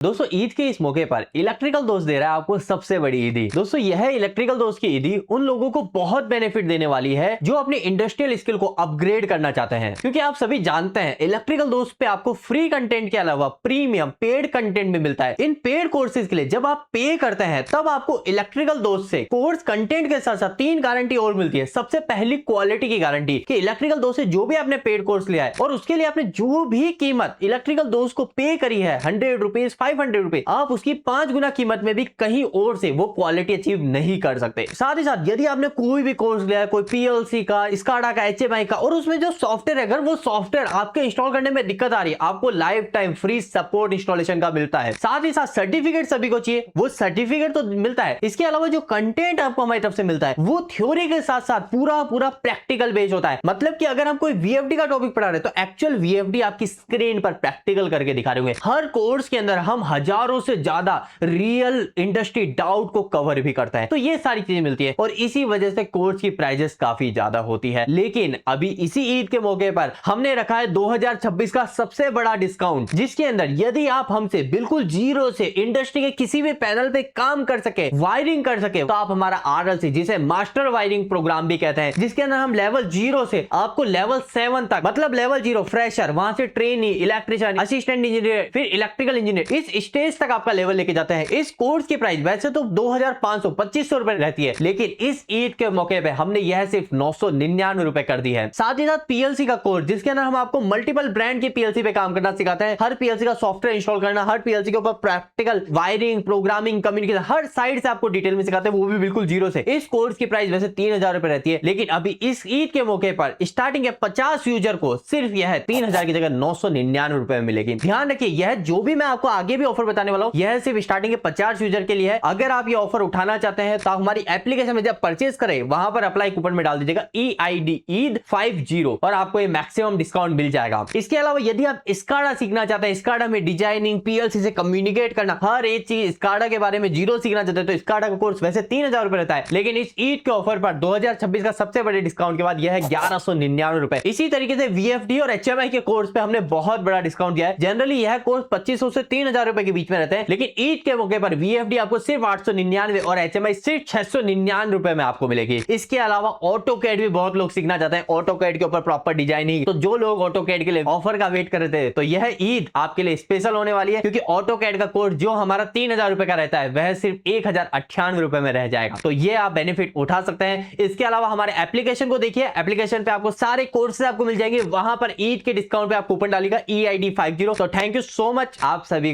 दोस्तों ईद के इस मौके पर इलेक्ट्रिकल दोस्त दे रहा है आपको सबसे बड़ी ईदी। दोस्तों यह इलेक्ट्रिकल दोस्त की ईदी उन लोगों को बहुत बेनिफिट देने वाली है जो अपनी इंडस्ट्रियल स्किल को अपग्रेड करना चाहते हैं, क्योंकि आप सभी जानते हैं इलेक्ट्रिकल दोस्त पे आपको फ्री कंटेंट के अलावा प्रीमियम पेड कंटेंट भी मिलता है। इन पेड कोर्सेज के लिए जब आप पे करते हैं तब आपको इलेक्ट्रिकल दोस्त से कोर्स कंटेंट के साथ साथ 3 गारंटी और मिलती है। सबसे पहली क्वालिटी की गारंटी कि इलेक्ट्रिकल दोस्त से जो भी आपने पेड कोर्स लिया है और उसके लिए आपने जो भी कीमत इलेक्ट्रिकल दोस्त को पे करी है 100 रुपीज 500 रुपए, आप उसकी 5 गुना कीमत में भी कहीं और से वो क्वालिटी अचीव नहीं कर सकते। साथ ही साथ यदि आपने कोई भी कोर्स लिया है, कोई पीएलसी का, स्काडा का, एचएमआई का, और उसमें जो सॉफ्टवेयर है अगर वो सॉफ्टवेयर आपके इंस्टॉल करने में दिक्कत आ रही है, आपको life time free support installation का मिलता है। साथ ही साथ सर्टिफिकेट सभी को चाहिए, वो सर्टिफिकेट तो मिलता है। इसके अलावा जो कंटेंट आपको हमारी तरफ से मिलता है वो थ्योरी के साथ साथ पूरा प्रैक्टिकल बेस्ड होता है। मतलब कि अगर हम कोई वीएफडी का टॉपिक पढ़ा रहे हैं तो एक्चुअल वीएफडी आपकी स्क्रीन पर प्रैक्टिकल करके दिखा रहे होंगे। हर कोर्स के अंदर हम हजारों से ज्यादा रियल इंडस्ट्री डाउट को कवर भी करता है। तो ये सारी चीजें मिलती है और इसी वजह से कोर्स की प्राइजेस काफी ज्यादा होती है। लेकिन अभी इसी ईद के मौके पर हमने रखा है 2026 का सबसे बड़ा डिस्काउंट, जिसके अंदर यदि आप हमसे बिल्कुल जीरो से इंडस्ट्री के किसी भी पैनल पे काम कर सके, वायरिंग कर सके, तो आप हमारा आरएलसी, जिसे मास्टर वायरिंग प्रोग्राम भी कहते हैं, जिसके अंदर हम लेवल 0 से आपको लेवल 7 तक, मतलब लेवल 0 फ्रेशर, वहां से ट्रेनी, इलेक्ट्रिशियन, असिस्टेंट इंजीनियर, फिर इलेक्ट्रिकल इंजीनियर, इस स्टेज तक आपका लेवल लेके जाते हैं। इस कोर्स की प्राइस वैसे तो 2500 2500 रुपए रहती है, लेकिन इस ईद के मौके पे हमने यह सिर्फ 999 रुपए कर दी है। साथ ही साथ पीएलसी का कोर्स, जिसके अंदर हम आपको मल्टीपल ब्रांड की पीएलसी पे काम करना सिखाते हैं, हर पीएलसी का सॉफ्टवेयर इंस्टॉल करना, हर पीएलसी के ऊपर प्रैक्टिकल वायरिंग, प्रोग्रामिंग, कम्युनिकेशन हर साइड से आपको डिटेल में सिखाते हैं, वो भी बिल्कुल जीरो से। इस कोर्स की प्राइस वैसे 3000 रुपए रहती है, लेकिन अभी इस ईद के मौके पर स्टार्टिंग के 50 यूजर को सिर्फ यह 3000 की जगह 999 रुपए में मिलेगी। ध्यान रखिए, यह जो भी मैं आपको आगे भी ऑफर बताने वाला हूं यह सिर्फ स्टार्टिंग के 50 यूजर के लिए है। अगर आप ये ऑफर उठाना चाहते हैं तो हमारी एप्लीकेशन में जब परचेज करें वहां पर अप्लाई कूपन में डाल दीजिएगा EID ईद 50 और आपको ये मैक्सिमम डिस्काउंट मिल जाएगा। इसके अलावा यदि आप स्काडा सीखना चाहते हैं, स्काडा में डिजाइनिंग, पीएलसी से कम्युनिकेट करना, हर एक चीज स्काडा के बारे में जीरो सीखना चाहते हैं, तो स्काडा का कोर्स वैसे 3000 रुपए रहता है, लेकिन इस ईद के ऑफर पर 2026 का सबसे बड़े डिस्काउंट के बाद यह है 1199 रुपए। इसी तरीके से वीएफडी और एचएमआई के कोर्स पे हमने बहुत बड़ा डिस्काउंट दिया है। जनरली यह कोर्स 2500 से 3000 रुपए के बीच में रहते हैं, लेकिन ईद के मौके पर वीएफडी आपको सिर्फ 899 और एचएमआई सिर्फ 699 रुपए में आपको मिलेगी। इसके अलावा ऑटोकैड भी बहुत लोग सीखना चाहते हैं, ऑटोकैड के ऊपर प्रॉपर डिजाइनिंग, तो जो लोग ऑटोकैड के लिए ऑफर का वेट कर रहे थे तो यह ईद आपके लिए स्पेशल होने वाली है, क्योंकि ऑटोकैड का कोर्स जो हमारा 3000 रुपए का रहता है वह सिर्फ 1098 रुपए में रह जाएगा। तो ये आप बेनिफिट उठा सकते हैं। इसके अलावा हमारे एप्लीकेशन को देखिए, एप्लीकेशन पे आपको सारे कोर्सेज आपको मिल जाएंगे, वहां पर ईद के डिस्काउंट पे आप कूपन डालिएगा EID 50। तो थैंक यू सो मच आप सभी